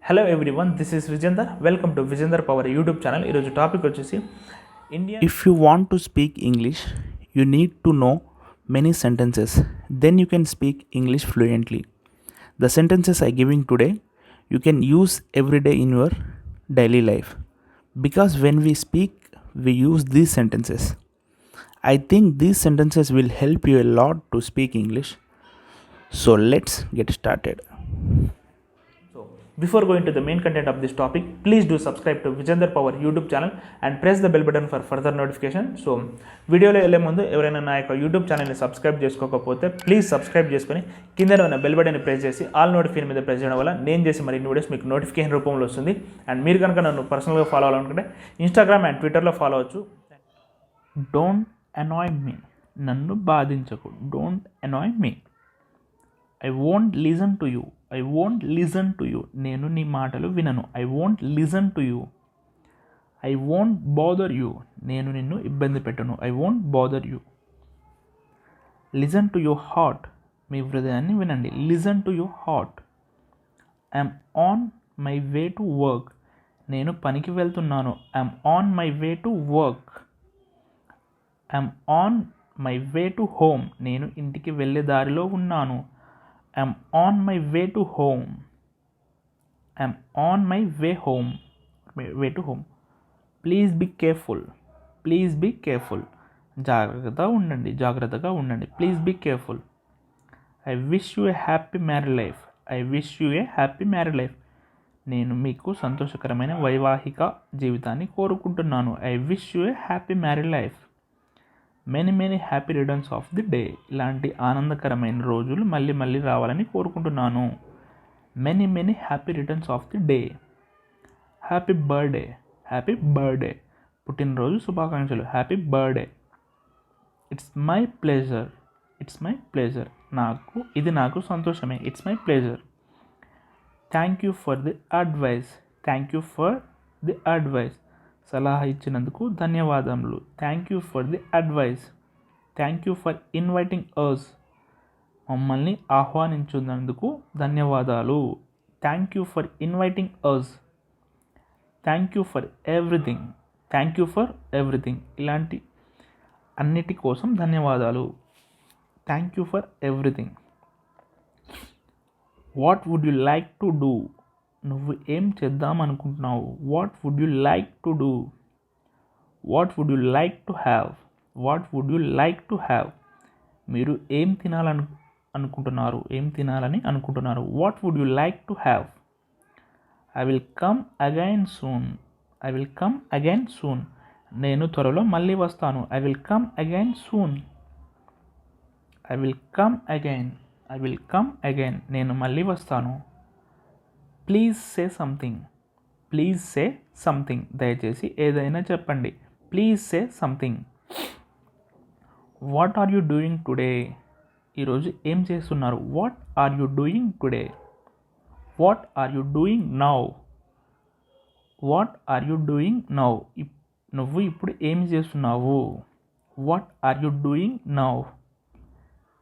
Hello everyone, this is Vijender. Welcome to Vijender Pawar YouTube channel. ఈరోజు topic వచ్చేసి Indian. If you want to speak English, you need to know many sentences. Then you can speak English fluently. The sentences I giving today, you can use every day in your daily life. Because when we speak, we use these sentences. I think these sentences will help you a lot to speak English. So let's get started. So before going to the main content of this topic, please do subscribe to Vijender Pawar YouTube channel and press the bell button for further notification. So వీడియోలో వెళ్ళే ముందు ఎవరైనా నా యొక్క YouTube ఛానల్ని subscribe చేసుకోకపోతే please subscribe చేసుకొని కింద ఉన్న బెల్ బటన్ని ప్రెస్ చేసి ఆల్ నోటిఫికేషన్ మీద ప్రెస్ చేయడం వల్ల నేను చేసి మరిన్ని వీడియోస్ మీకు నోటిఫికేషన్ రూపంలో వస్తుంది. అండ్ మీరు కనుక నన్ను పర్సనల్గా ఫాలో అవ్వాలనుకుంటే ఇన్స్టాగ్రామ్ అండ్ ట్విట్టర్లో ఫాలో అవ్వచ్చు. డోంట్ అనాయ్ మీ, నన్ను బాధించకు. Don't annoy me. I won't listen to you. I won't listen to you, నేను నీ మాటలు వినను. I won't listen to you. I won't bother you, నేను నిన్ను ఇబ్బంది పెట్టను. I won't bother you. Listen to your heart, మీ హృదయాన్ని వినండి. Listen to your heart. I'm on my way to work, నేను పనికి వెళ్తున్నాను. I'm on my way to work. I'm on my way to home, నేను ఇంటికి వెళ్ళే దారిలో ఉన్నాను. I'm on my way to home. I'm on my way home. Way to home. Please be careful. Please be careful. జాగ్రత్తగా ఉండండి. Please be careful. I wish you a happy married life. I wish you a happy married life. నేను మీకు సంతోషకరమైన వైవాహిక జీవితాన్ని కోరుకుంటున్నాను. I wish you a happy married life. Many happy returns of the day, ఇలాంటి ఆనందకరమైన రోజులు మళ్ళీ మళ్ళీ రావాలని కోరుకుంటున్నాను. Many happy returns of the day. Happy birthday, పుట్టినరోజు శుభాకాంక్షలు. Happy birthday. It's my pleasure, నాకు సంతోషమే. It's my pleasure. Thank you for the advice, సలహా ఇచ్చినందుకు ధన్యవాదములు. Thank you for the advice. Thank you for inviting us, మమ్మల్ని ఆహ్వానించినందుకు ధన్యవాదాలు. Thank you for inviting us. Thank you for everything, ఇలాంటి అన్నిటి కోసం ధన్యవాదాలు. Thank you for everything. What would you like to do, నువ్వు ఏం చేద్దాం అనుకుంటున్నావు. What would you like to do. What would you like to have. మీరు ఏం తినాలని అనుకుంటున్నారు. What would you like to have. I will come again soon. నేను త్వరలో మళ్ళీ వస్తాను. I will come again. నేను మళ్ళీ వస్తాను. ప్లీజ్ సే సంథింగ్, దయచేసి ఏదైనా చెప్పండి. Please say something. What are you doing today, ఈరోజు ఏం చేస్తున్నారు. What are you doing today. What are you doing now, నువ్వు ఇప్పుడు ఏం చేస్తున్నావు. What are you doing now.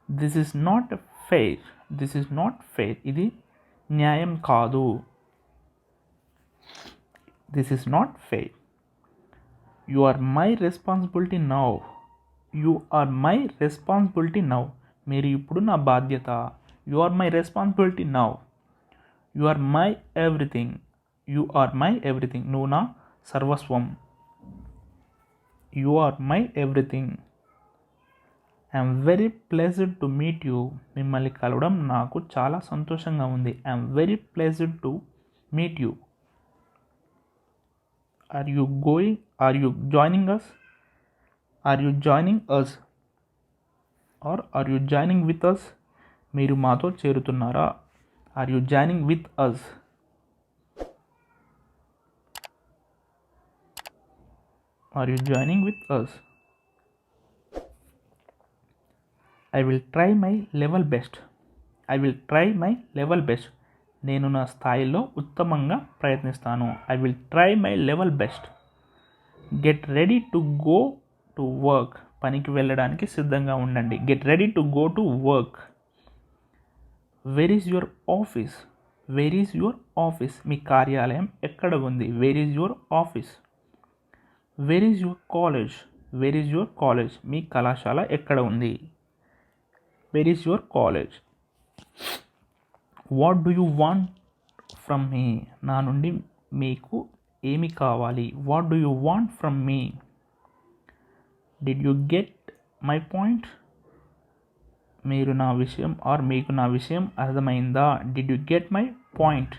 This is not fair, ఇది న్యాయం కాదు. This is not fair. You are my responsibility now. మీరు ఇప్పుడు నా బాధ్యత. You are my responsibility now. You are my everything. నువ్వు నా సర్వస్వం. You are my everything. I'm very pleasured to meet you, మిమ్మల్ని కలవడం నాకు చాలా సంతోషంగా ఉంది. I'm very pleasured to meet you. Are you joining us are are you joining with us, మీరు మాతో చేరుతున్నారా. Are you joining with us. I will try my level best. నేను నా స్థాయిలో ఉత్తమంగా ప్రయత్నిస్తాను. I will try my level best. Get ready to go to work, పనికి వెళ్ళడానికి సిద్ధంగా ఉండండి. Get ready to go to work. Where is your office, మీ కార్యాలయం ఎక్కడ ఉంది? Where is your office? Where is your college? Wear is your college? మీ కళాశాల ఎక్కడ ఉంది? Where is your college? What do you want from me? నా నుండి మీకు ఏమి కావాలి? What do you want from me? Did you get my point? మీరు నా విషయం ఆర్ మీకు నా విషయం అర్థమైందా? Did you get my point?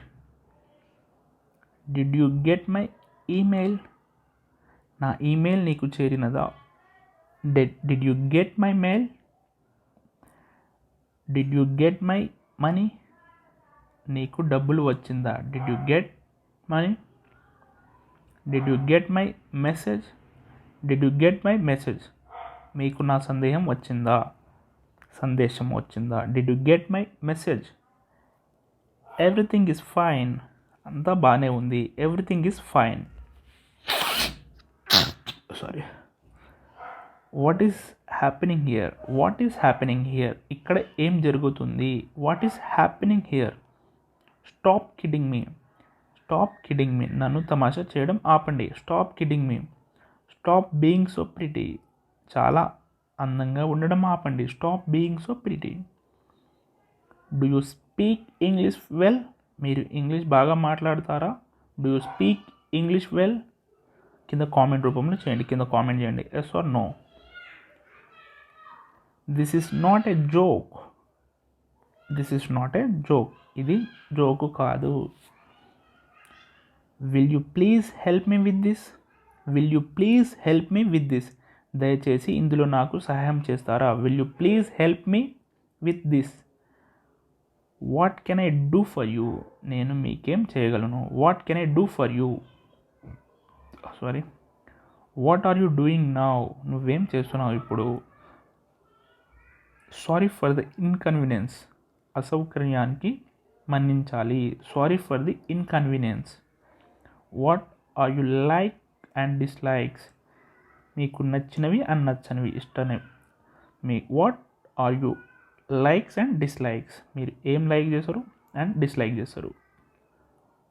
Did you get my email? నా ఈమెయిల్ నీకు చేరినదా? Did you get my mail? Did you get my money? నీకు డబ్బులు వచ్చిందా? Did you get money? Did you get my message? Did you get my message? మీకు నా సందేశం వచ్చిందా? Did you get my message? Everything is fine. అంతా బాగానే ఉంది. Everything is fine. Sorry. What is happening here? What is happening here? ఇక్కడ ఏం జరుగుతుంది? What is happening here? Stop kidding me. Stop kidding మీ. నన్ను తమాషా చేయడం ఆపండి. స్టాప్ కిడ్డింగ్ మీ. Stop being so pretty. చాలా అందంగా ఉండడం ఆపండి. Stop being so pretty. Do you speak English well? మీరు ఇంగ్లీష్ బాగా మాట్లాడతారా? Do you speak English well? కింద కామెంట్ రూపంలో చేయండి. కింద కామెంట్ చేయండి, yes or no. This is not a joke. This is not a joke. ఇది జోకు కాదు. Will you please help me with this? Will you please help me with this? దయచేసి ఇందులో నాకు సహాయం చేస్తారా? Will you please help me with this? What can I do for you? నేను మీకేం చేయగలను? What can I do for you? Sorry. What are you doing now? నువ్వేం చేస్తున్నావు ఇప్పుడు? Sorry for the inconvenience. అసౌకర్యానికి మన్నించాలి. Sorry for the inconvenience. What are you like and dislikes? మీకు నచ్చినవి అండ్ నచ్చనివి ఇష్టమే. What are you likes and dislikes? మీరు ఏం లైక్ చేస్తారు అండ్ డిస్లైక్ చేస్తారు.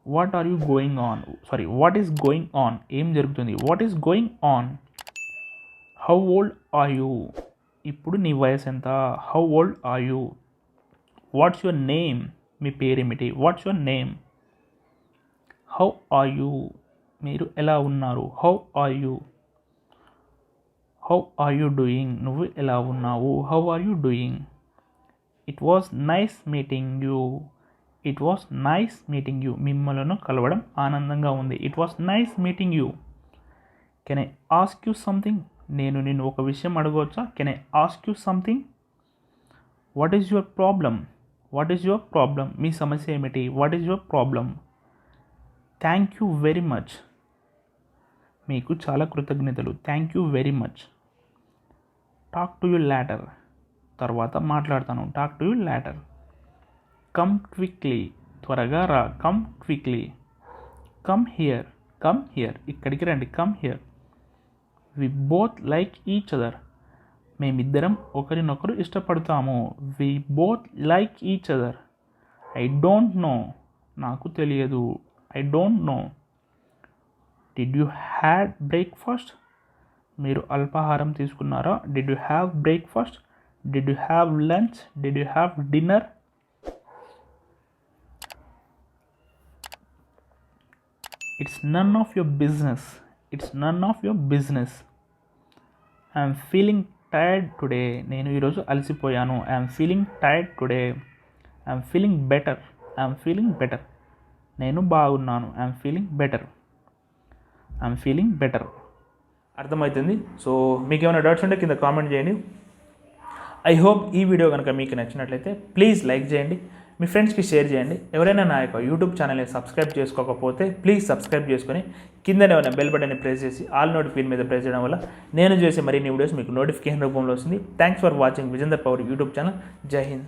What are you going on? Sorry, what is going on? ఏం జరుగుతుంది? What is going on? How old are you? ఇప్పుడు నీ వయసు ఎంత? How old are you? What's your name? మీ పేరేమిటి? What's your name? How are you? మీరు ఎలా ఉన్నారు? How are you? How are you doing? నువ్వు ఎలా ఉన్నావు? How are you doing? It was nice meeting you. It was nice meeting you. మిమ్మల్ని కలవడం ఆనందంగా ఉంది. It was nice meeting you. Can I ask you something? నేను నిన్ను ఒక విషయం అడగవచ్చా? Can I ask you something? What is your problem? What is your problem? మీ సమస్య ఏమిటి? What is your problem? Thank you very much. మీకు చాలా కృతజ్ఞతలు. Thank you very much. Talk to you later. తర్వాత మాట్లాడతాను. Talk to you later. Come quickly. త్వరగా రా. Come quickly. Come here. Come here. ఇక్కడికి రండి. Come here. We both like each other. మేమిద్దరం ఒకరినొకరు ఇష్టపడతాము. We both like each other. I don't know. నాకు తెలియదు. I don't know. Did you had breakfast? మీరు అల్పాహారం తీసుకున్నారా? Did you have breakfast? Did you have lunch? Did you have dinner? It's none of your business. It's none of your business. I'm feeling tired today. నేను ఈరోజు అలసిపోయాను. I'm feeling tired today. I'm feeling better. I'm feeling better. నేను బాగున్నాను. I'm feeling better. I'm feeling better. అర్థమవుతుంది. So మీకు ఏమైనా doubts ఉంటే కింద కామెంట్ చేయండి. ఐ హోప్ ఈ వీడియో కనుక మీకు నచ్చినట్లయితే ప్లీజ్ లైక్ చేయండి. మీ ఫ్రెండ్స్కి షేర్ చేయండి. ఎవరైనా నా యొక్క యూట్యూబ్ ఛానల్ని సబ్స్క్రైబ్ చేసుకోకపోతే ప్లీజ్ సబ్స్క్రైబ్ చేసుకొని కిందనే ఉన్న బెల్ బటన్ని ప్రెస్ చేసి ఆల్ నోటిఫికేషన్ మీద ప్రెస్ చేయడం వల్ల నేను చేసే మరిన్ని వీడియోస్ మీకు నోటిఫికేషన్ రూపంలో వస్తుంది. Thanks for watching Vijender power YouTube channel. జై హింద్.